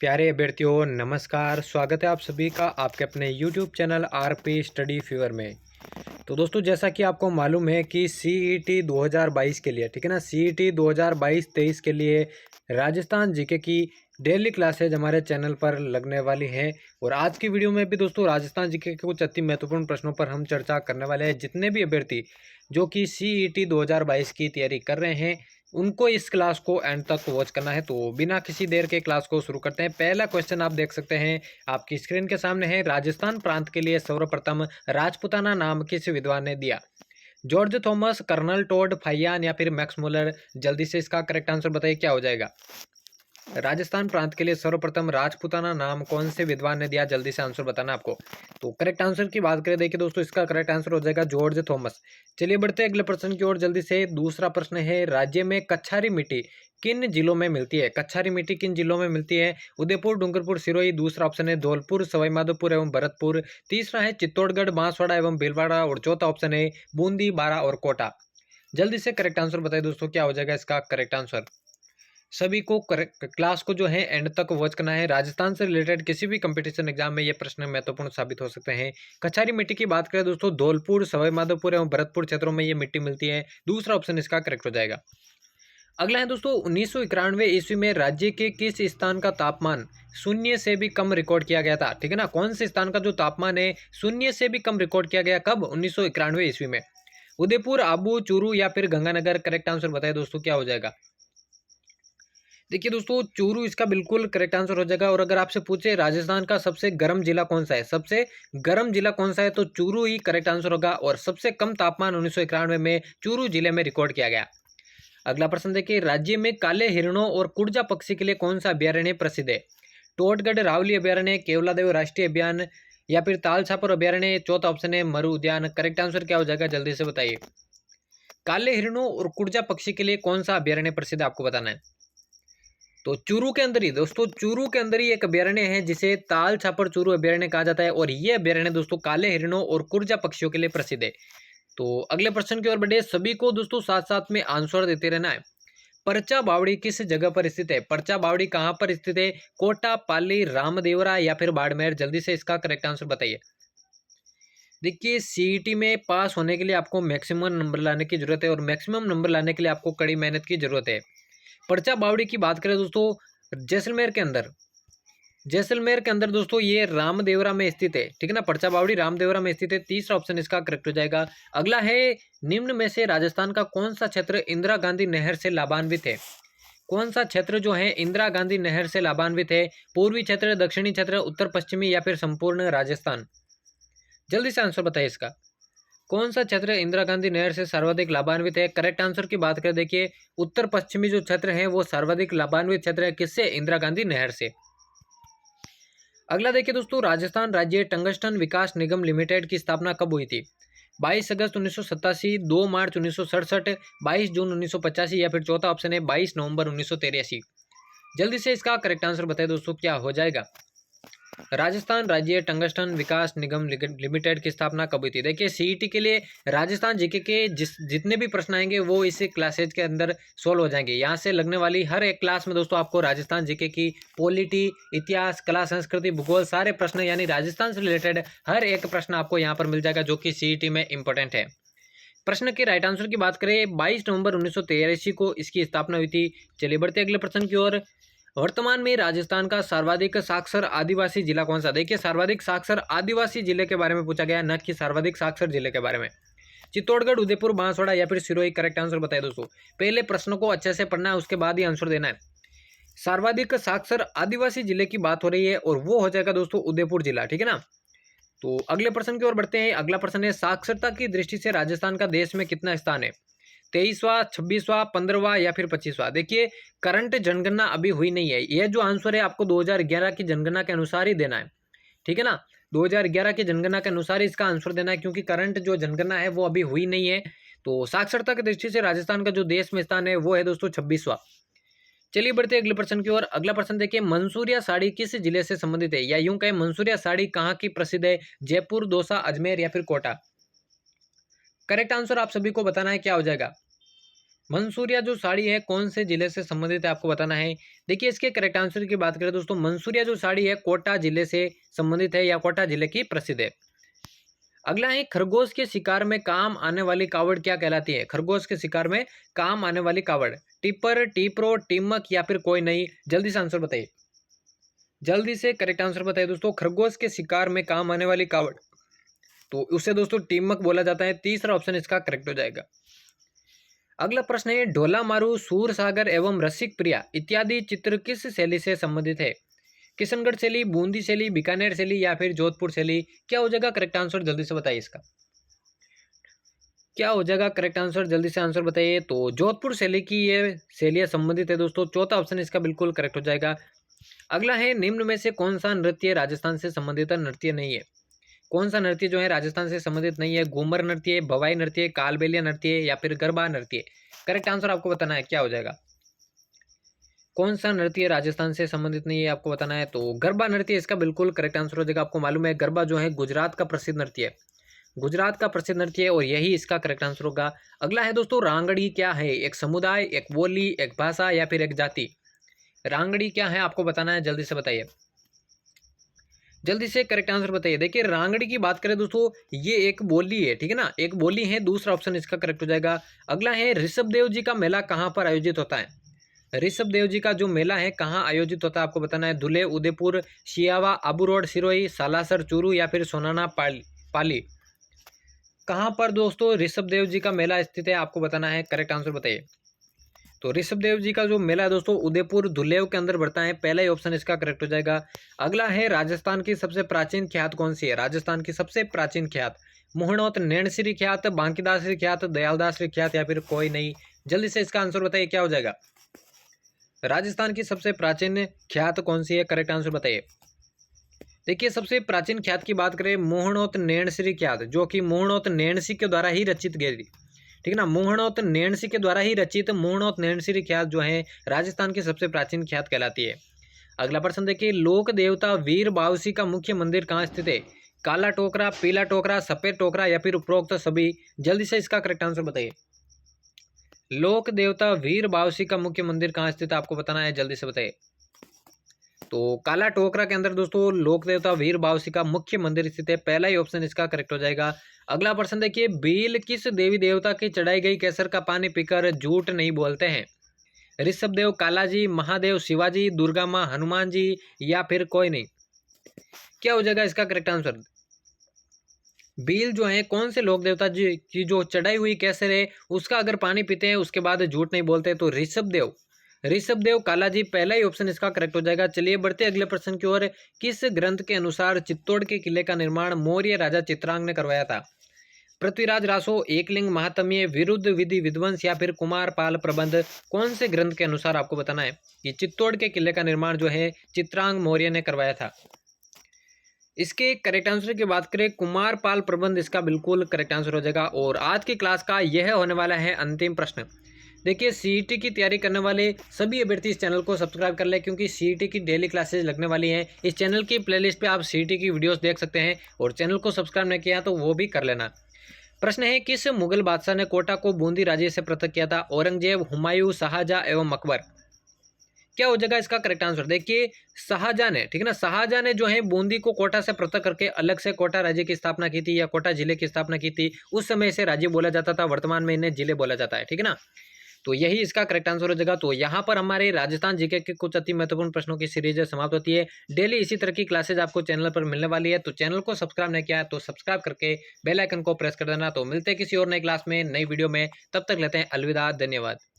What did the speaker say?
प्यारे अभ्यर्थियों नमस्कार। स्वागत है आप सभी का आपके अपने YouTube channel RP study fever में। तो दोस्तों जैसा कि आपको मालूम है कि सीईटी 2022 के लिए ठीक है ना, सीईटी 2022-23 के लिए राजस्थान जीके की डेली क्लासेज हमारे चैनल पर लगने वाली हैं। और आज की वीडियो में भी दोस्तों राजस्थान जीके के कुछ अति महत्वपूर्ण प्रश्नों पर हम चर्चा करने वाले हैं। जितने भी अभ्यर्थी जो कि सीईटी 2022 की तैयारी कर रहे हैं उनको इस क्लास को एंड तक वॉच करना है। तो बिना किसी देर के क्लास को शुरू करते हैं। पहला क्वेश्चन आप देख सकते हैं आपकी स्क्रीन के सामने है। राजस्थान प्रांत के लिए सर्वप्रथम राजपुताना नाम किस विद्वान ने दिया? George Thomas, colonel Tod, Fahien या फिर मैक्स मुलर? जल्दी से इसका करेक्ट आंसर बताइए क्या हो जाएगा। राजस्थान प्रांत के लिए सर्वप्रथम राजपुताना नाम कौन से विद्वान ने दिया? जल्दी से आंसर बताना आपको। तो करेक्ट आंसर की बात करें देखिए दोस्तों, इसका करेक्ट आंसर हो जाएगा जॉर्ज थॉमस। चलिए बढ़ते हैं अगले प्रश्न की ओर जल्दी से। दूसरा प्रश्न है, राज्य में कच्छारी मिट्टी किन जिलों में मिलती है? कच्छारी मिट्टी किन जिलों में मिलती है? उदयपुर, डूंगरपुर, सिरोही। दूसरा ऑप्शन है धौलपुर, सवाईमाधोपुर एवं भरतपुर। तीसरा है चित्तौड़गढ़, बांसवाड़ा एवं भीलवाड़ा। और चौथा ऑप्शन है बूंदी, बारा और कोटा। जल्दी से करेक्ट आंसर बताइए दोस्तों क्या हो जाएगा इसका करेक्ट आंसर। सभी को क्लास को जो है एंड तक वॉच करना है। राजस्थान से रिलेटेड किसी भी कंपटीशन एग्जाम में ये प्रश्न महत्वपूर्ण साबित हो सकते हैं। कछारी मिट्टी की बात करें दोस्तों, धौलपुर, सवाईमाधोपुर एवं भरतपुर क्षेत्रों में ये मिट्टी मिलती है। दूसरा ऑप्शन इसका करेक्ट हो जाएगा। अगला है दोस्तों, 1991 ईस्वी में राज्य के किस स्थान का तापमान शून्य से भी कम रिकॉर्ड किया गया था? ठीक है ना, कौन से स्थान का जो तापमान है शून्य से भी कम रिकॉर्ड किया गया? कब? 1991 ईस्वी में। उदयपुर, आबू, चूरू या फिर गंगानगर? करेक्ट आंसर बताए दोस्तों क्या हो जाएगा। देखिए दोस्तों, चूरू इसका बिल्कुल करेक्ट आंसर हो जाएगा। और अगर आपसे पूछे राजस्थान का सबसे गर्म जिला कौन सा है, सबसे गर्म जिला कौन सा है, तो चूरू ही करेक्ट आंसर होगा। और सबसे कम तापमान 1991 में चूरू जिले में रिकॉर्ड किया गया। अगला प्रश्न देखिए, राज्य में काले हिरणों और कुर्जा पक्षी के लिए कौन सा अभ्यारण्य प्रसिद्ध है? टोटगढ़ रावली अभ्यारण्य, केवलादेव राष्ट्रीय अभियान या फिर ताल छापर अभ्यारण्य? चौथा ऑप्शन है मरु उद्यान। करेक्ट आंसर क्या हो जाएगा जल्दी से बताइए। काले हिरणों और कुर्जा पक्षी के लिए कौन सा अभ्यारण्य प्रसिद्ध है आपको बताना है। तो चूरू के अंदर ही दोस्तों, चूरू के अंदर ही एक अभ्यारण्य है जिसे ताल छापर चूरू अभ्यारण्य कहा जाता है। और ये अभ्यारण्य दोस्तों काले हिरणों और कुर्जा पक्षियों के लिए प्रसिद्ध है। तो अगले प्रश्न की ओर बढ़े। सभी को दोस्तों साथ साथ में आंसर देते रहना है। परचा बावड़ी किस जगह पर स्थित है? परचा बावड़ी कहाँ पर स्थित है? कोटा, पाली, रामदेवरा या फिर बाड़मेर? जल्दी से इसका करेक्ट आंसर बताइए। देखिए सीईटी में पास होने के लिए आपको मैक्सिमम नंबर लाने की जरूरत है। और मैक्सिमम नंबर लाने के लिए आपको कड़ी मेहनत की जरूरत है। परचा बावड़ी की बात करें दोस्तों, जैसलमेर के अंदर दोस्तों ये रामदेवरा में स्थित है। ठीक है ना, परचा बावड़ी रामदेवरा में स्थित है। तीसरा ऑप्शन इसका करेक्ट हो जाएगा। अगला है, निम्न में से राजस्थान का कौन सा क्षेत्र इंदिरा गांधी नहर से लाभान्वित है? कौन सा क्षेत्र जो है इंदिरा गांधी नहर से लाभान्वित है? पूर्वी क्षेत्र, दक्षिणी क्षेत्र, उत्तर पश्चिमी या फिर संपूर्ण राजस्थान? जल्दी से आंसर बताइए इसका। कौन सा क्षेत्र इंदिरा गांधी नहर से सर्वाधिक लाभान्वित है? करेक्ट आंसर की बात करें देखिए, उत्तर पश्चिमी जो क्षेत्र है वो सर्वाधिक लाभान्वित क्षेत्र है। किससे? इंदिरा गांधी नहर से। अगला देखिए दोस्तों, राजस्थान राज्य टंगस्टन विकास निगम लिमिटेड की स्थापना कब हुई थी? 22 अगस्त 1987, 2 मार्च 1967, 22 जून 1985 या फिर चौथा ऑप्शन है 22 नवंबर 1983? जल्दी से इसका करेक्ट आंसर बताइए दोस्तों क्या हो जाएगा। राजस्थान राज्य टंगस्टन विकास निगम लिमिटेड की स्थापना कब हुई थी? देखिए सीईटी के लिए राजस्थान जीके के जितने भी प्रश्न आएंगे वो इस क्लासेज के अंदर सोल्व हो जाएंगे। यहाँ से लगने वाली हर एक क्लास में दोस्तों आपको राजस्थान जीके की पॉलिटी, इतिहास, कला, संस्कृति, भूगोल सारे प्रश्न यानी राजस्थान से रिलेटेड हर एक प्रश्न आपको यहाँ पर मिल जाएगा जो कि सीईटी में इंपॉर्टेंट है। प्रश्न के राइट आंसर की बात करें, 22 नवंबर 1983 को इसकी स्थापना हुई थी। चलिए बढ़ते अगले प्रश्न की ओर। वर्तमान में राजस्थान का सर्वाधिक साक्षर आदिवासी जिला कौन सा? देखिए सर्वाधिक साक्षर आदिवासी जिले के बारे में पूछा गया, न कि सर्वाधिक साक्षर जिले के बारे में। चित्तौड़गढ़, उदयपुर, बांसवाड़ा या फिर सिरोही? करेक्ट आंसर बताइए दोस्तों। पहले प्रश्न को अच्छे से पढ़ना है, उसके बाद ही आंसर देना है। सर्वाधिक साक्षर आदिवासी जिले की बात हो रही है और वो हो जाएगा दोस्तों उदयपुर जिला। ठीक है ना। तो अगले प्रश्न की ओर बढ़ते हैं। अगला प्रश्न है, साक्षरता की दृष्टि से राजस्थान का देश में कितना स्थान है? 23वां, 26वां, 15वां या फिर 25वां? देखिए करंट जनगणना अभी हुई नहीं है। यह जो आंसर है आपको 2011 की जनगणना के अनुसार ही देना है। ठीक है ना, 2011 की जनगणना के अनुसार ही इसका आंसर देना है, क्योंकि करंट जो जनगणना है वो अभी हुई नहीं है। तो साक्षरता की दृष्टि से राजस्थान का जो देश में स्थान है वो है दोस्तों 26वां। चलिए बढ़ते अगले प्रश्न की ओर। अगला प्रश्न देखिए, मंसूरिया साड़ी किस जिले से संबंधित है? या यूं कहें मंसूरिया साड़ी कहाँ की प्रसिद्ध है? जयपुर, दौसा, अजमेर या फिर कोटा? करेक्ट आंसर आप सभी को बताना है क्या हो जाएगा। मंसूरिया जो साड़ी है कौन से जिले से संबंधित है आपको बताना है। देखिए इसके करेक्ट आंसर की बात करें दोस्तों, मंसूरिया जो साड़ी है कोटा जिले से संबंधित है या कोटा जिले की प्रसिद्ध है। अगला है, खरगोश के शिकार में काम आने वाली कावड़ क्या कहलाती है। खरगोश के शिकार में काम आने वाली कावड़, टिपर, टीपरो, टिमक या फिर कोई नहीं। जल्दी से आंसर बताइए, जल्दी से करेक्ट आंसर बताइए दोस्तों। खरगोश के शिकार में काम आने वाली कावड़, तो उसे दोस्तों टिमक बोला जाता है। तीसरा ऑप्शन इसका करेक्ट हो जाएगा। अगला प्रश्न है, ढोला मारू, सूर सागर एवं रसिक प्रिया इत्यादि चित्र किस शैली से संबंधित है। किशनगढ़ शैली, बूंदी शैली, बीकानेर शैली या फिर जोधपुर शैली। क्या हो जाएगा करेक्ट आंसर, जल्दी से बताइए इसका क्या हो जाएगा करेक्ट आंसर, जल्दी से आंसर बताइए। तो जोधपुर शैली की ये शैलियाँ संबंधित है दोस्तों। चौथा ऑप्शन इसका बिल्कुल करेक्ट हो जाएगा। अगला है, निम्न में से कौन सा नृत्य राजस्थान से संबंधित नृत्य नहीं है। कौन सा नृत्य जो है राजस्थान से संबंधित नहीं है। घूमर नृत्य, भवाई नृत्य, कालबेलिया नृत्य या फिर गरबा नृत्य। करेक्ट आंसर आपको बताना है, क्या हो जाएगा, कौन सा नृत्य राजस्थान से संबंधित नहीं है आपको बताना है। तो गरबा नृत्य इसका बिल्कुल करेक्ट आंसर हो जाएगा। आपको मालूम है गरबा जो है गुजरात का प्रसिद्ध नृत्य है, गुजरात का प्रसिद्ध नृत्य है और यही इसका करेक्ट आंसर होगा। अगला है दोस्तों, रांगड़ी क्या है। एक समुदाय, एक बोली, एक भाषा या फिर एक जाति। रांगड़ी क्या है आपको बताना है, जल्दी से बताइए, जल्दी से करेक्ट आंसर बताइए। देखिए रांगड़ी की बात करें दोस्तों, ये एक बोली है, ठीक है ना, एक बोली है। दूसरा ऑप्शन इसका करेक्ट हो जाएगा। अगला है, ऋषभ देव जी का मेला कहाँ पर आयोजित होता है। ऋषभ देव जी का जो मेला है कहाँ आयोजित होता है आपको बताना है। धुले, उदयपुर, सियावा, आबू रोड, सिरोही, सालासर, चूरू या फिर सोनाना पाली। कहाँ पर दोस्तों ऋषभ देव जी का मेला स्थित है आपको बताना है, करेक्ट आंसर बताइए। तो ऋषभ देव जी का जो मेला है दोस्तों उदयपुर धुलेव के अंदर बढ़ता है। पहला ही ऑप्शन इसका करेक्ट हो जाएगा। अगला है, राजस्थान की सबसे प्राचीन ख्यात कौन सी है। राजस्थान की सबसे प्राचीन ख्यात, मोहनोत, नैणश्री ख्यात, बांकीदासरी ख्यात, दयालदासरी ख्यात या फिर कोई नहीं। जल्दी से इसका आंसर बताइए, क्या हो जाएगा, राजस्थान की सबसे प्राचीन ख्यात कौन सी है, करेक्ट आंसर बताइए। देखिए सबसे प्राचीन ख्यात की बात करें, मोहनोत नैणश्री ख्यात, जो कि मोहनोत नैणसी के द्वारा ही रचित गई थी, ठीक है ना। मोहनोत नैणसी के द्वारा ही रचित मोहनोत नैणश्री ख्यात जो है राजस्थान की सबसे प्राचीन ख्यात कहलाती है। अगला प्रश्न देखिए, लोक देवता वीर बावसी का मुख्य मंदिर कहाँ स्थित है। काला टोकरा, पीला टोकरा, सफेद टोकरा या फिर उपरोक्त सभी। जल्दी से इसका करेक्ट आंसर बताइए। लोक देवता वीर बावसी का मुख्य मंदिर कहाँ स्थित है आपको बताना है, जल्दी से बताइए। तो काला टोकरा के अंदर दोस्तों लोक देवता वीर बावसी का मुख्य मंदिर स्थित है। पहला ही ऑप्शन इसका करेक्ट हो जाएगा। अगला प्रश्न देखिए, भील किस देवी देवता की चढ़ाई गई केसर का पानी पीकर झूठ नहीं बोलते हैं। ऋषभ देव, कालाजी, महादेव, शिवाजी, दुर्गा माँ, हनुमान जी या फिर कोई नहीं। क्या हो जाएगा इसका करेक्ट आंसर। भील जो है कौन से लोक देवता जी की जो चढ़ाई हुई केसर है उसका अगर पानी पीते हैं उसके बाद झूठ नहीं बोलते, तो ऋषभ देव, कालाजी, पहला ही ऑप्शन इसका करेक्ट हो जाएगा। चलिए बढ़ते अगले प्रश्न की ओर। किस ग्रंथ के अनुसार चित्तौड़ के किले का निर्माण मौर्य राजा चित्रांग ने करवाया था। पृथ्वीराज रासो, एकलिंग महात्म्य, विरुद्ध विधि विध्वंस या फिर कुमार पाल प्रबंध। कौन से ग्रंथ के अनुसार आपको बताना है कि चित्तौड़ के किले का निर्माण जो है चित्रांग मौर्य ने करवाया था। इसके करेक्ट आंसर की बात करें, कुमार पाल प्रबंध इसका बिल्कुल करेक्ट आंसर हो जाएगा। और आज की क्लास का यह होने वाला है अंतिम प्रश्न। देखिए सीईटी की तैयारी करने वाले सभी अभ्यर्थी इस चैनल को सब्सक्राइब कर लें, क्योंकि सीईटी की डेली क्लासेज लगने वाली हैं। इस चैनल की प्लेलिस्ट पे आप सीईटी की वीडियोस देख सकते हैं और चैनल को सब्सक्राइब नहीं किया तो वो भी कर लेना। प्रश्न है, किस मुगल बादशाह ने कोटा को बूंदी राज्य से पृथक किया था। औरंगजेब, हुमायूं, शाहजहां एवं अकबर। क्या हो जाएगा इसका करेक्ट आंसर। देखिए शाहजहां ने, ठीक है ना, शाहजहां ने जो है बूंदी को कोटा से पृथक करके अलग से कोटा राज्य की स्थापना की थी या कोटा जिले की स्थापना की थी। उस समय इसे राज्य बोला जाता था, वर्तमान में इन्हें जिले बोला जाता है, ठीक है ना। तो यही इसका करेक्ट आंसर हो जाएगा। तो यहाँ पर हमारे राजस्थान जीके के कुछ अति महत्वपूर्ण प्रश्नों की सीरीज समाप्त होती है। डेली इसी तरह की क्लासेज आपको चैनल पर मिलने वाली है। तो चैनल को सब्सक्राइब नहीं किया है तो सब्सक्राइब करके बेल आइकन को प्रेस कर देना। तो मिलते हैं किसी और नई क्लास में, नई वीडियो में, तब तक लेते हैं अलविदा, धन्यवाद।